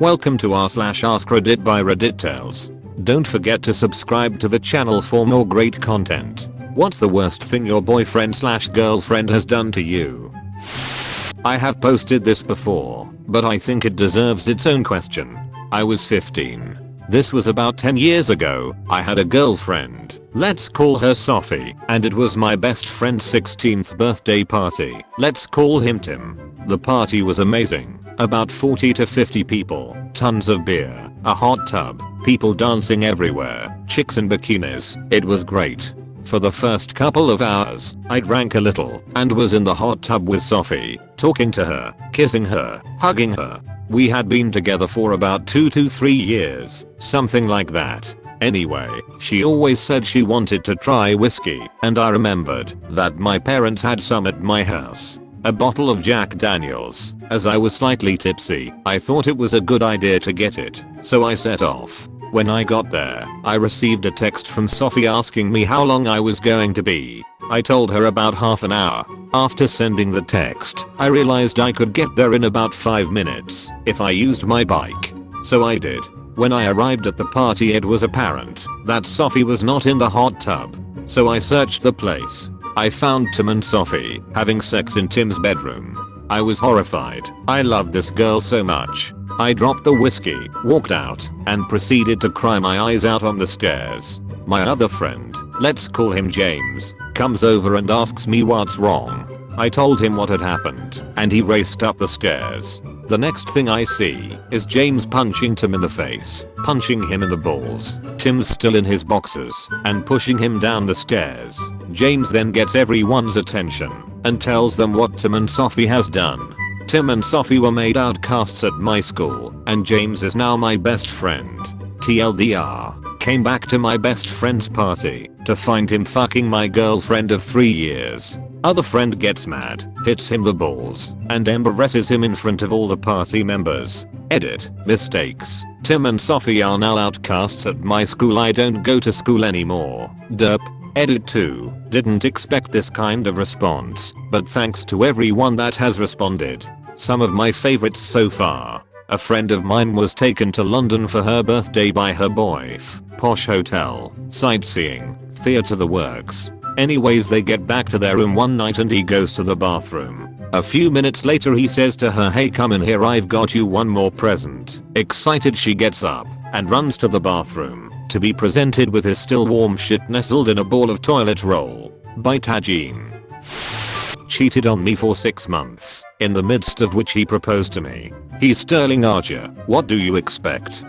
Welcome to r/AskReddit by Reddit Tales. Don't forget to subscribe to the channel for more great content. What's the worst thing your boyfriend/girlfriend has done to you? I have posted this before, but I think it deserves its own question. I was 15. This was about 10 years ago. I had a girlfriend. Let's call her Sophie, and it was my best friend's 16th birthday party. Let's call him Tim. The party was amazing. About 40 to 50 people, tons of beer, a hot tub, people dancing everywhere, chicks in bikinis. It was great. For the first couple of hours, I drank a little and was in the hot tub with Sophie, talking to her, kissing her, hugging her. We had been together for about 2 to 3 years, something like that. Anyway, she always said she wanted to try whiskey, and I remembered that my parents had some at my house. A bottle of Jack Daniels. As I was slightly tipsy, I thought it was a good idea to get it, so I set off. When I got there, I received a text from Sophie asking me how long I was going to be. I told her about half an hour. After sending the text, I realized I could get there in about 5 minutes if I used my bike. So I did. When I arrived at the party, it was apparent that Sophie was not in the hot tub. So I searched the place. I found Tim and Sophie having sex in Tim's bedroom. I was horrified. I loved this girl so much. I dropped the whiskey, walked out, and proceeded to cry my eyes out on the stairs. My other friend, let's call him James, comes over and asks me what's wrong. I told him what had happened, and he raced up the stairs. The next thing I see is James punching Tim in the face, punching him in the balls. Tim's still in his boxers and pushing him down the stairs. James then gets everyone's attention and tells them what Tim and Sophie has done. Tim and Sophie were made outcasts at my school, and James is now my best friend. TLDR, came back to my best friend's party to find him fucking my girlfriend of 3 years. Other friend gets mad, hits him the balls, and embarrasses him in front of all the party members. Edit, mistakes. Tim and Sophie are now outcasts at my school. I don't go to school anymore. Derp. Edit 2. Didn't expect this kind of response, but thanks to everyone that has responded. Some of my favorites so far. A friend of mine was taken to London for her birthday by her boyf. Posh hotel, sightseeing, theatre, the works. Anyways, they get back to their room one night and he goes to the bathroom. A few minutes later he says to her, "Hey, come in here, I've got you one more present." Excited, she gets up and runs to the bathroom to be presented with his still warm shit nestled in a ball of toilet roll by Tajine. Cheated on me for 6 months, in the midst of which he proposed to me. He's Sterling Archer. What do you expect?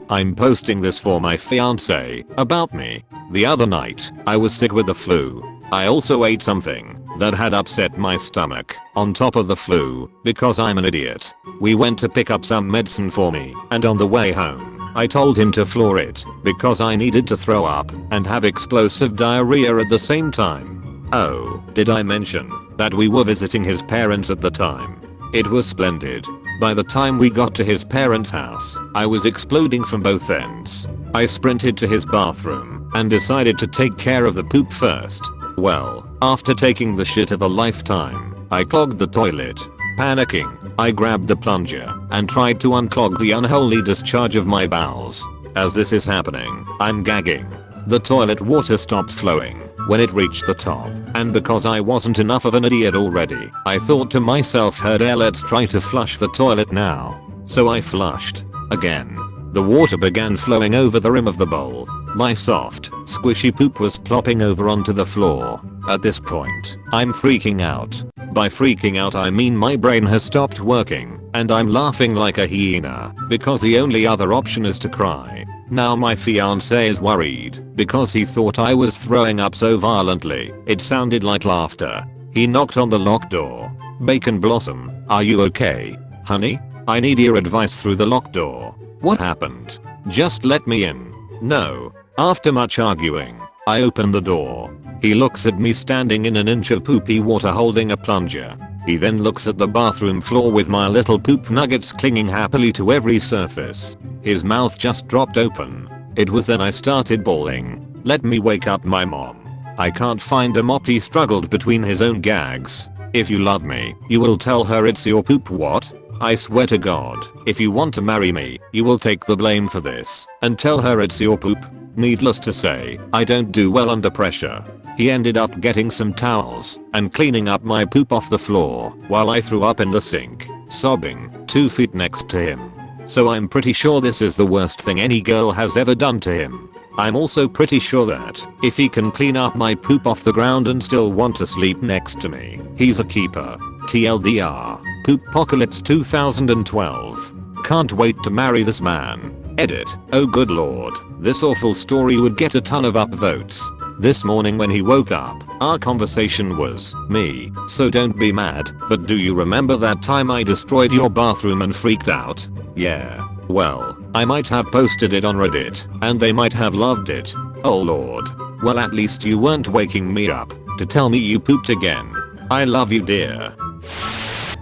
I'm posting this for my fiance. About me. The other night, I was sick with the flu. I also ate something that had upset my stomach on top of the flu because I'm an idiot. We went to pick up some medicine for me, and on the way home, I told him to floor it because I needed to throw up and have explosive diarrhea at the same time. Oh, did I mention that we were visiting his parents at the time? It was splendid. By the time we got to his parents' house, I was exploding from both ends. I sprinted to his bathroom and decided to take care of the poop first. Well, after taking the shit of a lifetime, I clogged the toilet. Panicking, I grabbed the plunger and tried to unclog the unholy discharge of my bowels. As this is happening, I'm gagging. The toilet water stopped flowing when it reached the top, and because I wasn't enough of an idiot already, I thought to myself, let's try to flush the toilet now. So I flushed. Again. The water began flowing over the rim of the bowl. My soft, squishy poop was plopping over onto the floor. At this point, I'm freaking out. By freaking out I mean my brain has stopped working, and I'm laughing like a hyena, because the only other option is to cry. Now my fiance is worried, because he thought I was throwing up so violently, it sounded like laughter. He knocked on the locked door. Bacon Blossom, are you okay, honey? I need your advice. Through the locked door. What happened? Just let me in. No. After much arguing, I open the door. He looks at me standing in an inch of poopy water holding a plunger. He then looks at the bathroom floor with my little poop nuggets clinging happily to every surface. His mouth just dropped open. It was then I started bawling. Let me wake up my mom. I can't find a mop. He struggled between his own gags. If you love me, you will tell her it's your poop. What? I swear to God, if you want to marry me, you will take the blame for this and tell her it's your poop. Needless to say, I don't do well under pressure. He ended up getting some towels and cleaning up my poop off the floor while I threw up in the sink, sobbing, 2 feet next to him. So I'm pretty sure this is the worst thing any girl has ever done to him. I'm also pretty sure that if he can clean up my poop off the ground and still want to sleep next to me, he's a keeper. TLDR. Pooppocalypse 2012. Can't wait to marry this man. Edit. Oh good lord. This awful story would get a ton of upvotes. This morning when he woke up, our conversation was me, so don't be mad, but do you remember that time I destroyed your bathroom and freaked out? Yeah. Well, I might have posted it on Reddit, and they might have loved it. Oh lord. Well at least you weren't waking me up to tell me you pooped again. I love you dear.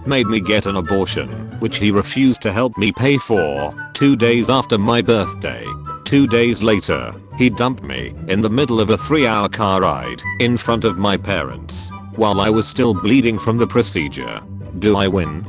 Made me get an abortion, which he refused to help me pay for, 2 days after my birthday. 2 days later, he dumped me in the middle of a 3-hour car ride in front of my parents while I was still bleeding from the procedure. Do I win?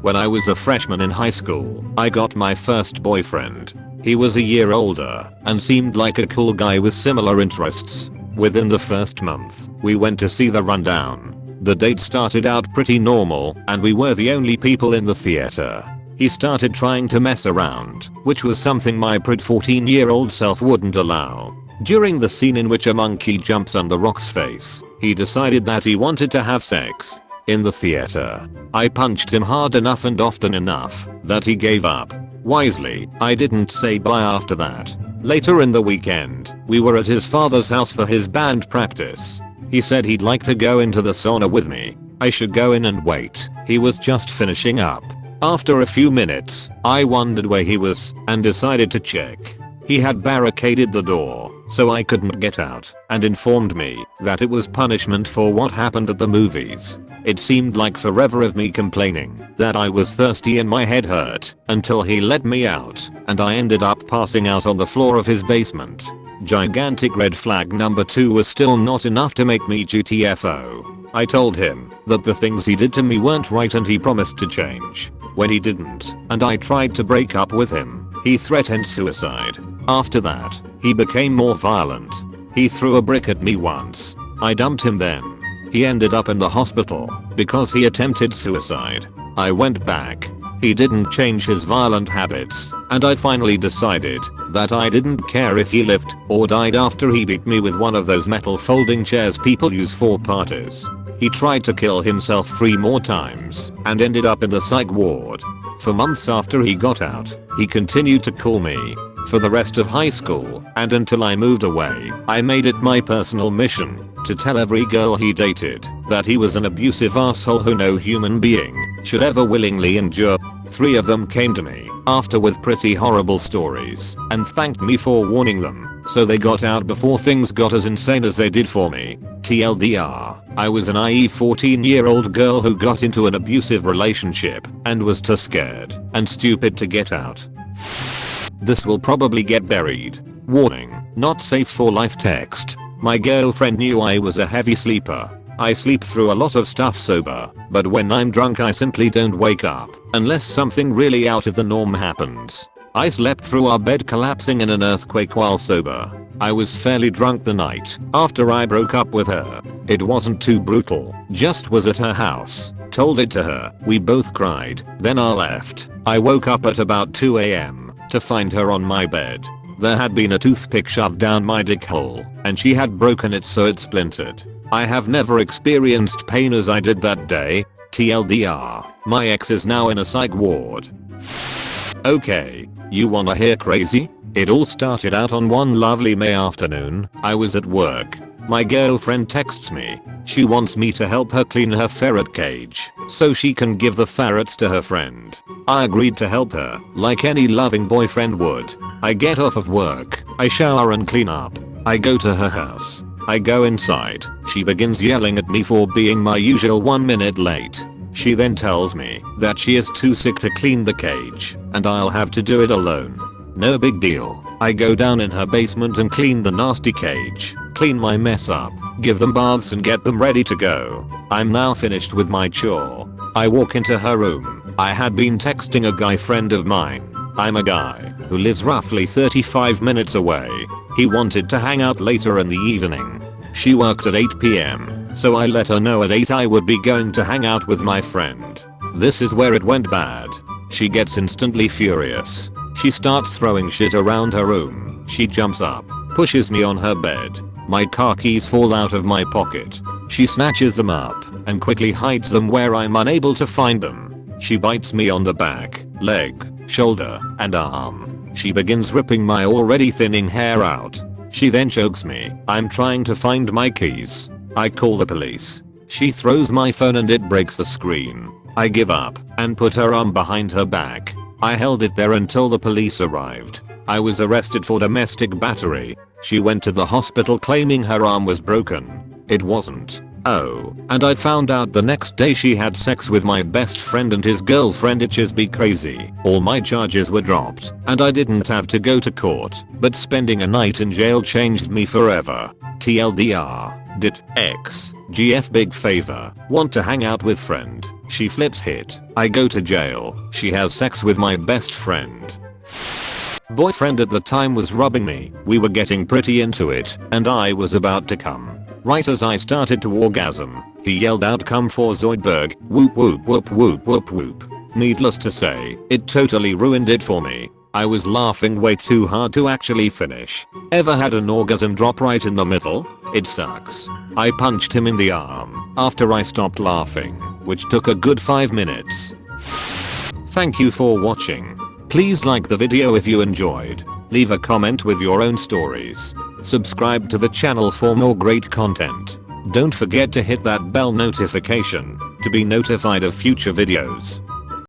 When I was a freshman in high school, I got my first boyfriend. He was a year older and seemed like a cool guy with similar interests. Within the first month, we went to see The Rundown. The date started out pretty normal and we were the only people in the theater. He started trying to mess around, which was something my prude 14-year-old self wouldn't allow. During the scene in which a monkey jumps on the Rock's face, he decided that he wanted to have sex. In the theater, I punched him hard enough and often enough that he gave up. Wisely, I didn't say bye after that. Later in the weekend, we were at his father's house for his band practice. He said he'd like to go into the sauna with me. I should go in and wait. He was just finishing up. After a few minutes, I wondered where he was and decided to check. He had barricaded the door, so I couldn't get out, and informed me that it was punishment for what happened at the movies. It seemed like forever of me complaining that I was thirsty and my head hurt until he let me out, and I ended up passing out on the floor of his basement. Gigantic red flag number 2 was still not enough to make me GTFO. I told him that the things he did to me weren't right and he promised to change. When he didn't, and I tried to break up with him, he threatened suicide. After that, he became more violent. He threw a brick at me once. I dumped him then. He ended up in the hospital because he attempted suicide. I went back. He didn't change his violent habits, and I finally decided that I didn't care if he lived or died after he beat me with one of those metal folding chairs people use for parties. He tried to kill himself 3 more times and ended up in the psych ward. For months after he got out, he continued to call me. For the rest of high school and until I moved away, I made it my personal mission to tell every girl he dated that he was an abusive asshole who no human being should ever willingly endure. 3 of them came to me after with pretty horrible stories and thanked me for warning them, so they got out before things got as insane as they did for me. TLDR, I was a naive 14-year-old girl who got into an abusive relationship and was too scared and stupid to get out. This will probably get buried. Warning, not safe for life text. My girlfriend knew I was a heavy sleeper. I sleep through a lot of stuff sober, but when I'm drunk I simply don't wake up unless something really out of the norm happens. I slept through our bed collapsing in an earthquake while sober. I was fairly drunk the night after I broke up with her. It wasn't too brutal, just was at her house, told it to her, we both cried, then I left. I woke up at about 2 AM to find her on my bed. There had been a toothpick shoved down my dick hole, and she had broken it so it splintered. I have never experienced pain as I did that day. TLDR, my ex is now in a psych ward. Okay, you wanna hear crazy? It all started out on one lovely May afternoon. I was at work. My girlfriend texts me. She wants me to help her clean her ferret cage so she can give the ferrets to her friend. I agreed to help her like any loving boyfriend would. I get off of work. I shower and clean up. I go to her house. I go inside. She begins yelling at me for being my usual 1 minute late. She then tells me that she is too sick to clean the cage and I'll have to do it alone. No big deal. I go down in her basement and clean the nasty cage, clean my mess up, give them baths and get them ready to go. I'm now finished with my chore. I walk into her room. I had been texting a guy friend of mine. I'm a guy who lives roughly 35 minutes away. He wanted to hang out later in the evening. She worked at 8 PM, so I let her know at 8 I would be going to hang out with my friend. This is where it went bad. She gets instantly furious. She starts throwing shit around her room. She jumps up, pushes me on her bed. My car keys fall out of my pocket. She snatches them up and quickly hides them where I'm unable to find them. She bites me on the back, leg, shoulder, and arm. She begins ripping my already thinning hair out. She then chokes me. I'm trying to find my keys. I call the police. She throws my phone and it breaks the screen. I give up and put her arm behind her back. I held it there until the police arrived. I was arrested for domestic battery. She went to the hospital claiming her arm was broken. It wasn't. Oh, and I found out the next day she had sex with my best friend and his girlfriend. Itches be crazy. All my charges were dropped and I didn't have to go to court, but spending a night in jail changed me forever. TLDR. Did X GF big favor. Want to hang out with friend. She flips hit. I go to jail. She has sex with my best friend. Boyfriend at the time was rubbing me. We were getting pretty into it and I was about to come. Right as I started to orgasm, he yelled out come for Zoidberg, whoop whoop whoop whoop whoop whoop. Needless to say, it totally ruined it for me. I was laughing way too hard to actually finish. Ever had an orgasm drop right in the middle? It sucks. I punched him in the arm after I stopped laughing, which took a good 5 minutes. Thank you for watching. Please like the video if you enjoyed. Leave a comment with your own stories. Subscribe to the channel for more great content. Don't forget to hit that bell notification to be notified of future videos.